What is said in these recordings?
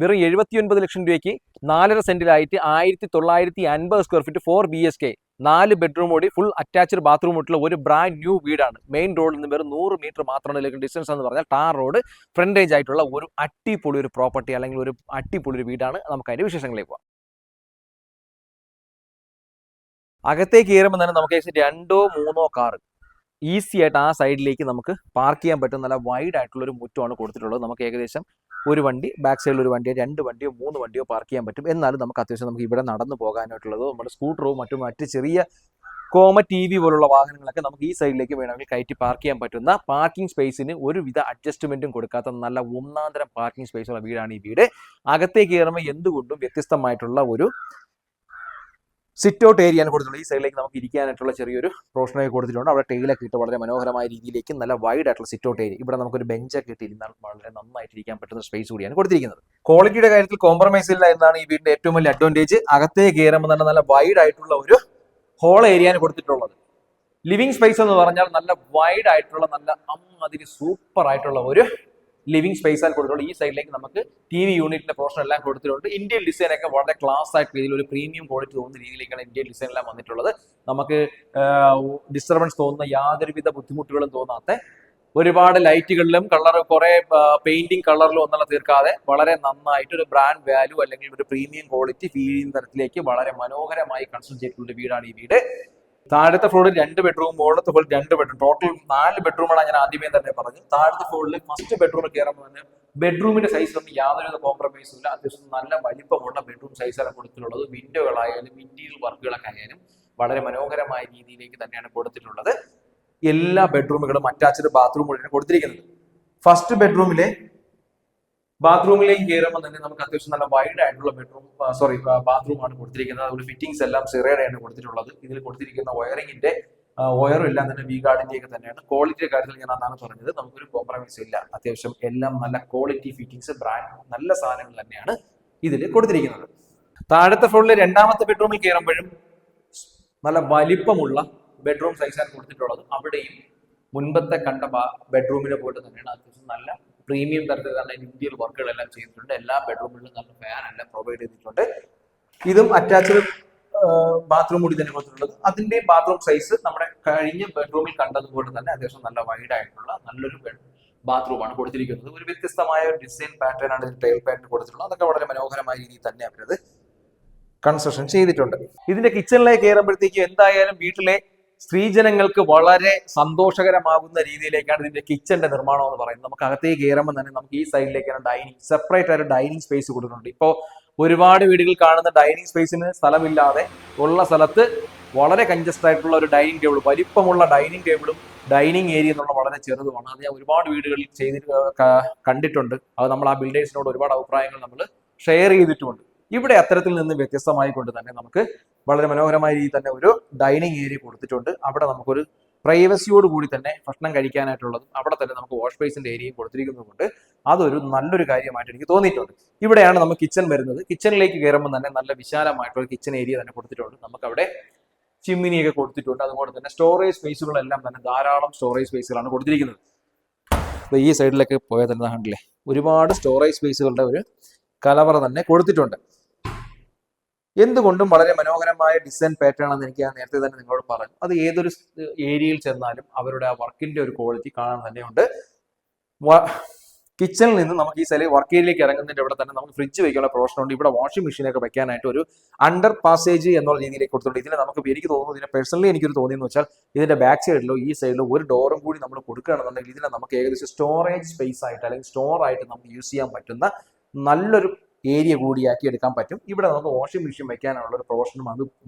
വെറും 79 ലക്ഷം രൂപയ്ക്ക് 4.5 സെന്റിലായിട്ട് 1950 സ്ക്വയർ ഫീറ്റ് 4 BHK 4 ബെഡ്റൂമോടി ഫുൾ അറ്റാച്ച്ഡ് ബാത്റൂമോട്ടുള്ള ഒരു ബ്രാൻഡ് ന്യൂ വീടാണ്. മെയിൻ റോഡിൽ നിന്ന് വെറും 100 മീറ്റർ മാത്രമാണ് ഡിസ്റ്റൻസ് എന്ന് പറഞ്ഞാൽ ടാർ റോഡ് ഫ്രണ്ടേജ് ആയിട്ടുള്ള ഒരു അടിപൊളി ഒരു പ്രോപ്പർട്ടി അല്ലെങ്കിൽ ഒരു അടിപൊളി ഒരു വീടാണ്. നമുക്ക് അതിന്റെ വിശേഷങ്ങളിലേക്ക് പോകാം. അകത്തേക്ക് കയറുമ്പോൾ തന്നെ നമുക്ക് 2-3 കാർ ഈസി ആയിട്ട് ആ സൈഡിലേക്ക് നമുക്ക് പാർക്ക് ചെയ്യാൻ പറ്റും. നല്ല വൈഡ് ആയിട്ടുള്ള ഒരു മുറ്റമാണ് കൊടുത്തിട്ടുള്ളത്. നമുക്ക് ഏകദേശം ഒരു വണ്ടി, ബാക്ക് സൈഡിൽ ഒരു വണ്ടിയോ 2 വണ്ടിയോ 3 വണ്ടിയോ പാർക്ക് ചെയ്യാൻ പറ്റും. എന്നാലും നമുക്ക് അത്യാവശ്യം നമുക്ക് ഇവിടെ നടന്നു പോകാനായിട്ടുള്ളത് നമ്മുടെ സ്കൂട്ടറോ മറ്റു ചെറിയ കോമറ്റ് TV പോലുള്ള വാഹനങ്ങളൊക്കെ നമുക്ക് ഈ സൈഡിലേക്ക് വേണമെങ്കിൽ കയറ്റി പാർക്ക് ചെയ്യാൻ പറ്റുന്ന പാർക്കിംഗ് സ്പേസിന് ഒരുവിധ അഡ്ജസ്റ്റ്മെന്റും കൊടുക്കാത്ത നല്ല ഒന്നാന്തരം പാർക്കിംഗ് സ്പേസുള്ള വീടാണ് ഈ വീട്. അകത്തേക്ക് കയറുമ്പോൾ എന്തുകൊണ്ടും വ്യത്യസ്തമായിട്ടുള്ള ഒരു സിറ്റ് ഔട്ട് ഏരിയയാണ് കൊടുത്തിട്ടുള്ളത്. ഈ സൈഡിലേക്ക് നമുക്ക് ഇരിക്കാനായിട്ടുള്ള ചെറിയൊരു പ്രൊഫഷണൽ കൊടുത്തിട്ടുണ്ട്. അവിടെ ടൈലൊക്കെ ഇട്ട് വളരെ മനോഹരമായ രീതിയിലേക്ക് നല്ല വൈഡ് ആയിട്ടുള്ള സിറ്റ് ഔട്ട് ഏരിയ. ഇവിടെ നമുക്കൊരു ബെഞ്ചൊക്കെ ഇട്ട് ഇരുന്നാൽ വളരെ നന്നായിട്ട് ഇരിക്കാൻ പറ്റുന്ന സ്പേസ് കൂടിയാണ് കൊടുത്തിരിക്കുന്നത്. ക്വാളിറ്റിയുടെ കാര്യത്തിൽ കോംപ്രമൈസ് ഇല്ല എന്നാണ് ഈ വീടിന്റെ ഏറ്റവും വലിയ അഡ്വാൻറ്റേജ്. അകത്തേക്ക് കയറുമ്പോൾ തന്നെ നല്ല വൈഡ് ആയിട്ടുള്ള ഒരു ഹോൾ ഏരിയയാണ് കൊടുത്തിട്ടുള്ളത്. ലിവിംഗ് സ്പേസ് എന്ന് പറഞ്ഞാൽ നല്ല വൈഡ് ആയിട്ടുള്ള നല്ല അതിന് സൂപ്പർ ആയിട്ടുള്ള ഒരു ലിവിംഗ് സ്പേസ് ആണ് കൊടുത്തിട്ടുള്ളത്. ഈ സൈഡിലേക്ക് നമുക്ക് TV യൂണിറ്റിന്റെ പോർഷൻ എല്ലാം കൊടുത്തിട്ടുണ്ട്. ഇന്ത്യൻ ഡിസൈൻ ഒക്കെ വളരെ ക്ലാസ് ആയിട്ട് രീതിയിൽ ഒരു പ്രീമിയം ക്വാളിറ്റി തോന്നുന്ന രീതിയിലേക്കാണ് ഇന്ത്യൻ ഡിസൈൻ എല്ലാം വന്നിട്ടുള്ളത്. നമുക്ക് ഡിസ്റ്റർബൻസ് തോന്നുന്ന യാതൊരുവിധ ബുദ്ധിമുട്ടുകളും തോന്നാത്ത ഒരുപാട് ലൈറ്റുകളിലും കുറെ പെയിന്റിംഗ് കളറിലും ഒന്നും തീർക്കാതെ വളരെ നന്നായിട്ട് ഒരു ബ്രാൻഡ് വാല്യൂ അല്ലെങ്കിൽ ഒരു പ്രീമിയം ക്വാളിറ്റി ഫീൽ ചെയ്യുന്ന തരത്തിലേക്ക് വളരെ മനോഹരമായി കൺസ്ട്രക്ട് ചെയ്തിട്ടുള്ള വീടാണ് ഈ വീട്. താഴത്തെ ഫ്ലോറിൽ 2 ബെഡ്റൂം, മുകളിലത്തെ ഫ്ലോറിൽ 2 ബെഡ്റൂം, ടോട്ടൽ 4 ബെഡ്റൂമാണ് ഞാൻ ആദ്യമേ തന്നെ പറഞ്ഞു. താഴത്തെ ഫ്ലോറിൽ ഫസ്റ്റ് ബെഡ്റൂം കയറുമ്പോൾ തന്നെ ബെഡ്റൂമിന്റെ സൈസിലൊന്നും യാതൊരു കോംപ്രമൈസും ഇല്ല. അത്യാവശ്യം നല്ല വലിപ്പമുള്ള ബെഡ്റൂം സൈസാണ് കൊടുത്തിട്ടുള്ളത്. വിൻഡോകളായാലും ഇന്റീരിയർ വർക്കുകളൊക്കെ ആയാലും വളരെ മനോഹരമായ രീതിയിലേക്ക് തന്നെയാണ് കൊടുത്തിട്ടുള്ളത്. എല്ലാ ബെഡ്റൂമുകളും അറ്റാച്ച്ഡ് ബാത്റൂമുകളാണ് കൊടുത്തിരിക്കുന്നത്. ഫസ്റ്റ് ബാത്റൂമിലേക്ക് കയറുമ്പോൾ തന്നെ നമുക്ക് അത്യാവശ്യം നല്ല വൈഡ് ആയിട്ടുള്ള ബാത്റൂം ആണ് കൊടുത്തിരിക്കുന്നത്. അതുപോലെ ഫിറ്റിംഗ്സ് എല്ലാം സിറയുടെയാണ് കൊടുത്തിട്ടുള്ളത്. ഇതിൽ കൊടുത്തിരിക്കുന്ന വയറിംഗിന്റെ വയറും എല്ലാം തന്നെ വി ഗാർഡിന്റെ ഒക്കെ തന്നെയാണ്. ക്വാളിറ്റിയുടെ കാര്യത്തിൽ ഞാൻ അതാണ് പറഞ്ഞത്, നമുക്കൊരു കോംപ്രമൈസ് ഇല്ല. അത്യാവശ്യം എല്ലാം നല്ല ക്വാളിറ്റി ഫിറ്റിംഗ്സ്, ബ്രാൻഡ് നല്ല സാധനങ്ങൾ തന്നെയാണ് ഇതിൽ കൊടുത്തിരിക്കുന്നത്. താഴത്തെ ഫ്ലോറിലെ രണ്ടാമത്തെ ബെഡ്റൂമിൽ കയറുമ്പോഴും നല്ല വലിപ്പമുള്ള ബെഡ്റൂം സൈസാണ് കൊടുത്തിട്ടുള്ളത്. അവിടെയും മുൻപത്തെ കണ്ട ബെഡ്റൂമിനെ പോലെ തന്നെയാണ് അത്യാവശ്യം നല്ല പ്രീമിയം തരത്തിലുള്ള ഇന്റീരിയർ വർക്കുകളെല്ലാം ചെയ്തിട്ടുണ്ട്. എല്ലാ ബെഡ്റൂമിലും നല്ല ഫാൻ എല്ലാം പ്രൊവൈഡ് ചെയ്തിട്ടുണ്ട്. ഇതും അറ്റാച്ച്ഡ് ബാത്റൂം കൂടി തന്നെ കൊടുത്തിട്ടുള്ളത്. അതിന്റെ ബാത്റൂം സൈസ് നമ്മുടെ കഴിഞ്ഞ ബെഡ്റൂമിൽ കണ്ടതുപോലെ തന്നെ അത്യാവശ്യം നല്ല വൈഡ് ആയിട്ടുള്ള നല്ലൊരു ബാത്റൂമാണ് കൊടുത്തിരിക്കുന്നത്. ഒരു വ്യത്യസ്തമായ ഡിസൈൻ പാറ്റേൺ ആണ് ടൈൽ പാറ്റേൺ കൊടുത്തിട്ടുള്ളത്. അതൊക്കെ വളരെ മനോഹരമായ രീതിയിൽ തന്നെ അവരത് കൺസ്ട്രക്ഷൻ ചെയ്തിട്ടുണ്ട്. ഇതിന്റെ കിച്ചണിലേക്ക് കയറുമ്പോഴത്തേക്ക് എന്തായാലും വീട്ടിലെ സ്ത്രീജനങ്ങൾക്ക് വളരെ സന്തോഷകരമാകുന്ന രീതിയിലേക്കാണ് ഇതിന്റെ കിച്ചന്റെ നിർമ്മാണം എന്ന് പറയുന്നത്. നമുക്ക് അകത്തേക്ക് കയറുമ്പോൾ തന്നെ നമുക്ക് ഈ സൈഡിലേക്കാണ് ഡൈനിങ്, സെപ്പറേറ്റ് ആയിട്ട് ഡൈനിങ് സ്പേസ് കൊടുക്കുന്നുണ്ട്. ഇപ്പോൾ ഒരുപാട് വീടുകൾ കാണുന്ന ഡൈനിങ് സ്പേസിന് സ്ഥലമില്ലാതെ ഉള്ള സ്ഥലത്ത് വളരെ കൺജസ്റ്റ് ആയിട്ടുള്ള ഒരു ഡൈനിങ് ടേബിൾ, വലിപ്പമുള്ള ഡൈനിങ് ടേബിളും ഡൈനിങ് ഏരിയ എന്നുള്ള വളരെ ചെറുതുമാണ്. അത് ഞാൻ ഒരുപാട് വീടുകളിൽ കണ്ടിട്ടുണ്ട്. അത് നമ്മൾ ആ ബിൽഡേഴ്സിനോട് ഒരുപാട് അഭിപ്രായങ്ങൾ നമ്മൾ ഷെയർ ചെയ്തിട്ടുമുണ്ട്. ഇവിടെ അത്തരത്തിൽ നിന്ന് വ്യത്യസ്തമായി കൊണ്ട് തന്നെ നമുക്ക് വളരെ മനോഹരമായ രീതിയിൽ തന്നെ ഒരു ഡൈനിങ് ഏരിയ കൊടുത്തിട്ടുണ്ട്. അവിടെ നമുക്കൊരു പ്രൈവസിയോട് കൂടി തന്നെ ഭക്ഷണം കഴിക്കാനായിട്ടുള്ളതും അവിടെ തന്നെ നമുക്ക് വാഷ് ബേസിന്റെ ഏരിയയും കൊടുത്തിരിക്കുന്നതുകൊണ്ട് അതൊരു നല്ലൊരു കാര്യമായിട്ട് എനിക്ക് തോന്നിയിട്ടുണ്ട്. ഇവിടെയാണ് നമുക്ക് കിച്ചൺ വരുന്നത്. കിച്ചണിലേക്ക് കയറുമ്പോൾ തന്നെ നല്ല വിശാലമായിട്ടുള്ള കിച്ചൺ ഏരിയ തന്നെ കൊടുത്തിട്ടുണ്ട്. നമുക്ക് അവിടെ ചിമ്മിനിയൊക്കെ കൊടുത്തിട്ടുണ്ട്. അതുപോലെ തന്നെ സ്റ്റോറേജ് സ്പേസുകളെല്ലാം തന്നെ ധാരാളം സ്റ്റോറേജ് സ്പേസുകളാണ് കൊടുത്തിരിക്കുന്നത്. ഈ സൈഡിലൊക്കെ പോയാൽ തന്നെ കണ്ടില്ലേ, ഒരുപാട് സ്റ്റോറേജ് സ്പേസുകളുടെ ഒരു കലവറ തന്നെ കൊടുത്തിട്ടുണ്ട്. എന്തുകൊണ്ടും വളരെ മനോഹരമായ ഡിസൈൻ പാറ്റേൺ ആണെന്ന് എനിക്ക് നേരത്തെ തന്നെ നിങ്ങളോട് പറഞ്ഞു. അത് ഏതൊരു ഏരിയയിൽ ചെന്നാലും അവരുടെ ആ വർക്കിന്റെ ഒരു ക്വാളിറ്റി കാണാൻ തന്നെയുണ്ട്. കിച്ചണിൽ നിന്ന് നമുക്ക് ഈ സൈഡിൽ വർക്ക് ഏരിയയിലേക്ക് ഇറങ്ങുന്നതിന്റെ ഇവിടെ തന്നെ നമുക്ക് ഫ്രിഡ്ജ് വെക്കാനുള്ള പ്രൊവിഷൻ ഉണ്ട്. ഇവിടെ വാഷിംഗ് മെഷീനൊക്കെ വെക്കാനായിട്ട് ഒരു അണ്ടർ പാസേജ് എന്നുള്ള രീതിയിലേക്ക് കൊടുത്തിട്ടുണ്ട്. ഇതിന് നമുക്ക് എനിക്ക് തോന്നുന്നു, ഇതിനെ പേഴ്സണലി എനിക്കൊരു തോന്നിയെന്ന് വെച്ചാൽ ഇതിന്റെ ബാക്ക് സൈഡിലോ ഈ സൈഡിലോ ഒരു ഡോറും കൂടി നമ്മൾ കൊടുക്കുകയാണെന്നുണ്ടെങ്കിൽ ഇതിനെ നമുക്ക് ഏകദേശം സ്റ്റോറേജ് സ്പേസ് ആയിട്ട് അല്ലെങ്കിൽ സ്റ്റോർ ആയിട്ട് നമുക്ക് യൂസ് ചെയ്യാൻ പറ്റുന്ന നല്ലൊരു ഏരിയ കൂടിയാക്കി എടുക്കാൻ പറ്റും. ഇവിടെ നമുക്ക് വാഷിംഗ് മെഷീൻ വെക്കാനുള്ള ഒരു പ്രൊവിഷനും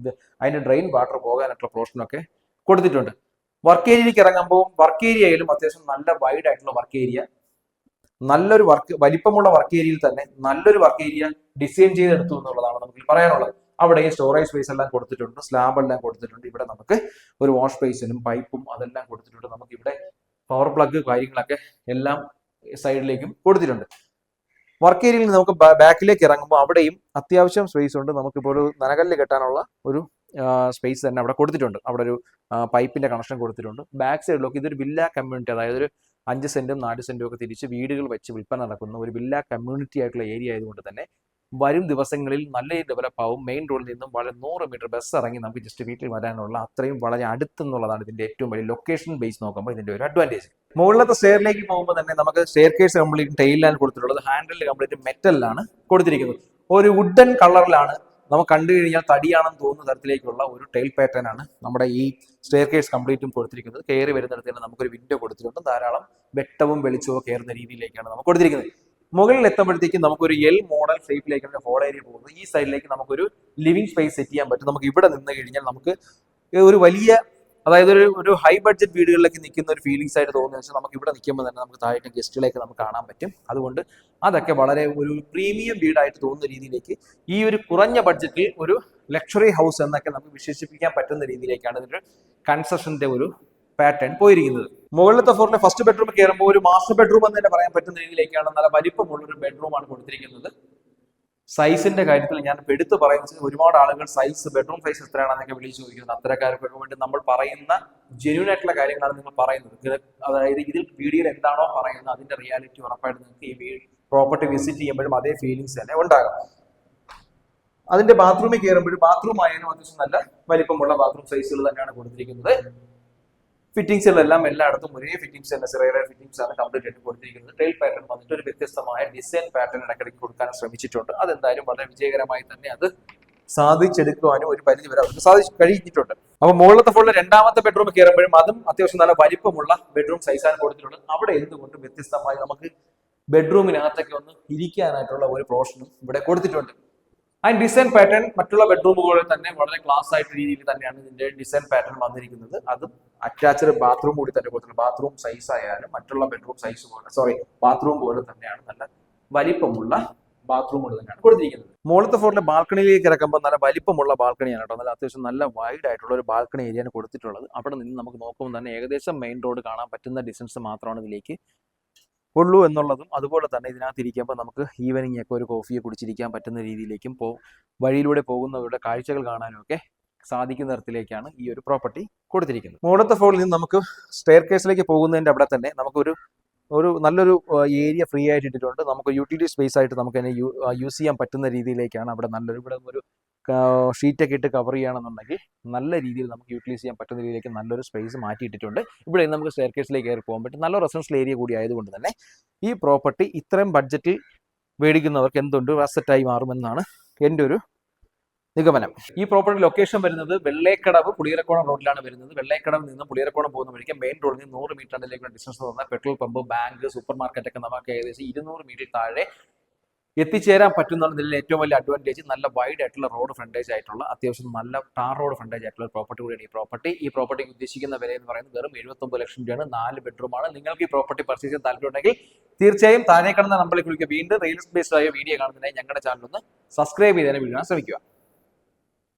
അതിന്റെ ഡ്രെയിൻ വാട്ടർ പോകാനായിട്ടുള്ള പ്രൊവിഷനും ഒക്കെ കൊടുത്തിട്ടുണ്ട്. വർക്ക് ഏരിയയിലേക്ക് ഇറങ്ങുമ്പോൾ വർക്ക് ഏരിയയിലും അത്യാവശ്യം നല്ല വൈഡ് ആയിട്ടുള്ള വർക്ക് ഏരിയ, നല്ലൊരു വലിപ്പമുള്ള വർക്ക് ഏരിയയിൽ തന്നെ നല്ലൊരു വർക്ക് ഏരിയ ഡിസൈൻ ചെയ്തെടുത്തു എന്നുള്ളതാണ് നമുക്ക് പറയാനുള്ളത്. അവിടെ സ്റ്റോറേജ് സ്പേസ് എല്ലാം കൊടുത്തിട്ടുണ്ട്, സ്ലാബ് എല്ലാം കൊടുത്തിട്ടുണ്ട്. ഇവിടെ നമുക്ക് ഒരു വാഷ് ബേസിനും പൈപ്പും അതെല്ലാം കൊടുത്തിട്ടുണ്ട്. നമുക്ക് ഇവിടെ പവർ പ്ലഗ് കാര്യങ്ങളൊക്കെ എല്ലാം സൈഡിലേക്കും കൊടുത്തിട്ടുണ്ട്. വർക്ക് ഏരിയയിൽ നിന്ന് നമുക്ക് ബാക്കിലേക്ക് ഇറങ്ങുമ്പോൾ അവിടെയും അത്യാവശ്യം സ്പേസ് ഉണ്ട്. നമുക്കിപ്പോൾ ഒരു നനകല്ല് കെട്ടാനുള്ള ഒരു സ്പേസ് തന്നെ അവിടെ കൊടുത്തിട്ടുണ്ട്. അവിടെ ഒരു പൈപ്പിന്റെ കണക്ഷൻ കൊടുത്തിട്ടുണ്ട്. ബാക്ക് സൈഡിലൊക്കെ ഇതൊരു വില്ല കമ്മ്യൂണിറ്റി, അതായത് ഒരു 5 സെന്റും 4 സെന്റും ഒക്കെ തിരിച്ച് വീടുകൾ വെച്ച് വിൽപ്പന നടക്കുന്ന ഒരു വില്ല കമ്മ്യൂണിറ്റി ആയിട്ടുള്ള ഏരിയ ആയതുകൊണ്ട് തന്നെ വരും ദിവസങ്ങളിൽ നല്ല ഡെവലപ്പ് ആവും. മെയിൻ റോഡിൽ നിന്നും വളരെ 100 മീറ്റർ ബസ് ഇറങ്ങി നമുക്ക് ജസ്റ്റ് വീട്ടിൽ വരാനുള്ള അത്രയും വളരെ അടുത്തെന്നുള്ളതാണ് ഇതിന്റെ ഏറ്റവും വലിയ ലൊക്കേഷൻ ബേസ് നോക്കുമ്പോൾ ഇതിന്റെ ഒരു അഡ്വാൻറ്റേജ്. മുകളിലത്തെ സ്റ്റെയറിലേക്ക് പോകുമ്പോൾ തന്നെ നമുക്ക് സ്റ്റെയർ കേസ് കംപ്ലീറ്റ് ടൈലിലാണ് കൊടുത്തിട്ടുള്ളത്. ഹാൻഡിൽ കംപ്ലീറ്റ് മെറ്റലിലാണ് കൊടുത്തിരിക്കുന്നത്. ഒരു വുഡൻ കളറിലാണ് നമുക്ക് കണ്ടു കഴിഞ്ഞാൽ തടിയാണെന്ന് തോന്നുന്ന തരത്തിലേക്കുള്ള ഒരു ടൈൽ പാറ്റേൺ ആണ് നമ്മുടെ ഈ സ്റ്റെയർ കേസ് കംപ്ലീറ്റും കൊടുത്തിരിക്കുന്നത്. കയറി വരുന്നിടത്ത് തന്നെ നമുക്കൊരു വിൻഡോ കൊടുത്തിട്ടുണ്ട്. ധാരാളം വെട്ടവും വെളിച്ചവും കയറുന്ന രീതിയിലേക്കാണ് നമുക്ക് കൊടുത്തിരിക്കുന്നത്. മുകളിൽ എത്തുമ്പോഴത്തേക്കും നമുക്കൊരു എൽ മോഡൽ ഷേപ്പിലേക്കാണ് ഹോൾ ഏരിയ പോകുന്നത്. ഈ സൈഡിലേക്ക് നമുക്കൊരു ലിവിംഗ് സ്പേസ് സെറ്റ് ചെയ്യാൻ പറ്റും. നമുക്ക് ഇവിടെ നിന്ന് കഴിഞ്ഞാൽ നമുക്ക് ഒരു വലിയ, അതായത് ഒരു ഹൈ ബഡ്ജറ്റ് വീടുകളിലേക്ക് നിൽക്കുന്ന ഒരു ഫീലിംഗ്സ് ആയിട്ട് തോന്നുന്നത് വെച്ചാൽ നമുക്ക് ഇവിടെ നിൽക്കുമ്പോൾ തന്നെ നമുക്ക് താഴെ ഗസ്റ്റുകളെയൊക്കെ നമുക്ക് കാണാൻ പറ്റും. അതുകൊണ്ട് അതൊക്കെ വളരെ ഒരു പ്രീമിയം വീടായിട്ട് തോന്നുന്ന രീതിയിലേക്ക് ഈ ഒരു കുറഞ്ഞ ബഡ്ജറ്റിൽ ഒരു ലക്ഷറി ഹൗസ് എന്നൊക്കെ നമുക്ക് വിശേഷിപ്പിക്കാൻ പറ്റുന്ന രീതിയിലേക്കാണ് ഇതിന്റെ കൺസ്ട്രക്ഷന്റെ ഒരു പാറ്റേൺ പോയിരിക്കുന്നത്. മുകളിലത്തെ ഫ്ലോറിലെ ഫസ്റ്റ് ബെഡ്റൂം കയറുമ്പോൾ ഒരു മാസ്റ്റർ ബെഡ്റൂം എന്ന് തന്നെ പറയാൻ പറ്റുന്ന രീതിയിലേക്കാണ് നല്ല വലിപ്പമുള്ള ഒരു ബെഡ്റൂമാണ് കൊടുത്തിരിക്കുന്നത്. സൈസിന്റെ കാര്യത്തിൽ ഞാൻ എടുത്തു പറയുന്നത്, ഒരുപാട് ആളുകൾ ബെഡ്റൂം സൈസ് എത്രയാണെന്നൊക്കെ വിളിച്ചു ചോദിക്കുന്നത്. അത്തരക്കാർക്കൊക്കെ വേണ്ടി നമ്മൾ പറയുന്ന ജെന്യൂൻ ആയിട്ടുള്ള കാര്യങ്ങളാണ് നിങ്ങൾ പറയുന്നത്. അതായത് ഇതിൽ വീഡിയോയിൽ എന്താണോ പറയുന്നത് അതിന്റെ റിയാലിറ്റി ഉറപ്പായിട്ട് നിങ്ങൾക്ക് ഈ പ്രോപ്പർട്ടി വിസിറ്റ് ചെയ്യുമ്പോഴും അതേ ഫീലിംഗ്സ് തന്നെ ഉണ്ടാകും. അതിന്റെ ബാത്റൂമിൽ കയറുമ്പോഴും ബാത്റൂം ആയാലും അത്യാവശ്യം നല്ല വലിപ്പമുള്ള ബാത്റൂം സൈസുകൾ തന്നെയാണ് കൊടുത്തിരിക്കുന്നത്. ഫിറ്റിംഗ്സുകളെല്ലാം എല്ലായിടത്തും ഒരേ ഫിറ്റിംഗ്സ് തന്നെ, ചെറിയ ഫിറ്റിംഗ്സ് ആണ് കംപ്ലീറ്റ് ആയിട്ട് കൊടുത്തിരിക്കുന്നത്. ടൈൽ പാറ്റേൺ വന്നിട്ട് ഒരു വ്യത്യസ്തമായ ഡിസൈൻ പാറ്റേൺ ഇടയ്ക്കിടയ്ക്ക് കൊടുക്കാൻ ശ്രമിച്ചിട്ടുണ്ട്. അതെന്തായാലും വളരെ വിജയകരമായി തന്നെ അത് സാധിച്ചെടുക്കുവാനും ഒരു പരിധി വരെ അവർക്ക് സാധിച്ചു കഴിഞ്ഞിട്ടുണ്ട്. അപ്പൊ മുകളിലത്തെ ഫ്ലോറിലെ രണ്ടാമത്തെ ബെഡ്റൂം കയറുമ്പോഴും അതും അത്യാവശ്യം നല്ല വലിപ്പമുള്ള ബെഡ്റൂം സൈസാണ് കൊടുത്തിട്ടുള്ളത്. അവിടെ എന്തുകൊണ്ട് വ്യത്യസ്തമായി നമുക്ക് ബെഡ്റൂമിനകത്തൊക്കെ ഒന്ന് ഇരിക്കാനായിട്ടുള്ള ഒരു പോർഷനും ഇവിടെ കൊടുത്തിട്ടുണ്ട്. അതിന് ഡിസൈൻ പാറ്റേൺ മറ്റുള്ള ബെഡ്റൂമുകളിൽ തന്നെ വളരെ ക്ലാസ് ആയിട്ട് രീതിയിൽ തന്നെയാണ് ഇതിന്റെ ഡിസൈൻ പാറ്റേൺ വന്നിരിക്കുന്നത്. അതും അറ്റാച്ച്ഡ് ബാത്റൂം കൂടി തന്നെ കൊടുത്തിട്ടുണ്ട്. ബാത്റൂം സൈസ് ആയാലും മറ്റുള്ള ബെഡ്റൂം സൈസ് പോലെ ബാത്റൂം പോലെ തന്നെയാണ് നല്ല വലിപ്പമുള്ള ബാത്റൂമുകൾ തന്നെയാണ് കൊടുത്തിരിക്കുന്നത്. മുകളിലത്തെ ഫ്ലോറിലെ ബാൽക്കണിയിലേക്ക് ഇറക്കുമ്പോൾ നല്ല വലിപ്പമുള്ള ബാൽക്കണിയാണ് കേട്ടോ. നല്ല അത്യാവശ്യം നല്ല വൈഡ് ആയിട്ടുള്ള ഒരു ബാൽക്കണി ഏരിയയാണ് കൊടുത്തിട്ടുള്ളത്. അവിടെ നിന്ന് നമുക്ക് നോക്കുമ്പോൾ തന്നെ ഏകദേശം മെയിൻ റോഡ് കാണാൻ പറ്റുന്ന ഡിസ്റ്റൻസ് മാത്രമാണ് ഇതിലേക്ക് ഉള്ളൂ എന്നുള്ളതും, അതുപോലെ തന്നെ ഇതിനകത്ത് ഇരിക്കുമ്പോൾ നമുക്ക് ഈവനിങ് ഒക്കെ ഒരു കോഫിയെ കുടിച്ചിരിക്കാൻ പറ്റുന്ന രീതിയിലേക്കും വഴിയിലൂടെ പോകുന്നവരുടെ കാഴ്ചകൾ കാണാനും ഒക്കെ സാധിക്കുന്ന തരത്തിലേക്കാണ് ഈ ഒരു പ്രോപ്പർട്ടി കൊടുത്തിരിക്കുന്നത്. മുകളിലത്തെ ഫ്ലോറിൽ നിന്ന് നമുക്ക് സ്റ്റെയർ കേസിലേക്ക് പോകുന്നതിന്റെ അവിടെ തന്നെ നമുക്കൊരു നല്ലൊരു ഏരിയ ഫ്രീ ആയിട്ട് ഇട്ടിട്ടുണ്ട്. നമുക്ക് യൂട്ടിലിറ്റി സ്പേസ് ആയിട്ട് നമുക്ക് അതിനെ യൂസ് ചെയ്യാൻ പറ്റുന്ന രീതിയിലേക്കാണ് അവിടെ ഇവിടെ ഒരു ഷീറ്റൊക്കെ ഇട്ട് കവർ ചെയ്യുകയാണെന്നുണ്ടെങ്കിൽ നല്ല രീതിയിൽ നമുക്ക് യൂട്ടിലൈസ് ചെയ്യാൻ പറ്റുന്ന രീതിയിലേക്ക് നല്ലൊരു സ്പേസ് മാറ്റിയിട്ടിട്ടുണ്ട്. ഇവിടെ നമുക്ക് സ്റ്റെയർ കേസിലേക്ക് കയറി പോകാൻ പറ്റും. നല്ല റെസിഡൻഷ്യൽ ഏരിയ കൂടി ആയതുകൊണ്ട് തന്നെ ഈ പ്രോപ്പർട്ടി ഇത്രയും ബഡ്ജറ്റിൽ മേടിക്കുന്നവർക്ക് എന്തുണ്ട് അസറ്റായി മാറുമെന്നാണ് എൻ്റെ ഒരു നിഗമനം. ഈ പ്രോപ്പർട്ടി ലൊക്കേഷൻ വരുന്നത് വെള്ളേക്കടവ് പുളിയരക്കോണം റോഡിലാണ് വരുന്നത്. വെള്ളേക്കടവിൽ നിന്നും പുളിയരക്കോണം പോകുന്ന വഴിക്ക് മെയിൻ റോഡിൽ നിന്ന് 100 മീറ്ററിലേക്കുള്ള ഡിസ്റ്റൻസ് വന്നാൽ petrol pump, bank, super market ഒക്കെ നമുക്ക് ഏകദേശം 200 മീറ്റർ താഴെ എത്തിച്ചേരാൻ പറ്റുന്നതിൽ ഏറ്റവും വലിയ അഡ്വാൻറ്റേജ് നല്ല വൈഡ് ആയിട്ടുള്ള റോഡ് ഫ്രണ്ടേജ് ആയിട്ടുള്ള അത്യാവശ്യം നല്ല ടാർ റോഡ് ഫ്രണ്ടേജ് ആയിട്ടുള്ള പ്രോപ്പർട്ടി കൂടിയാണ് ഈ പ്രോപ്പർട്ടിക്ക് ഉദ്ദേശിക്കുന്ന വില എന്ന് പറയുന്നത് വെറും 79 ലക്ഷം രൂപയാണ്. 4 ബെഡ്റൂമാണ്. നിങ്ങൾക്ക് ഈ പ്രോപ്പർട്ടി പർച്ചേസ് ചെയ്യാൻ താല്പര്യമുണ്ടെങ്കിൽ തീർച്ചയായും താഴെ കാണുന്ന നമ്പറിലേക്ക് വിളിക്കുക. വീണ്ടും റിയൽ എസ്റ്റേറ്റ് ബേസ്ഡ് ആയ വീഡിയോ കാണുന്നതിനായി ഞങ്ങളുടെ ചാനൽ ഒന്ന് സബ്സ്ക്രൈബ് ചെയ്തതിനെ വീഡിയോ ശ്രമിക്കുക.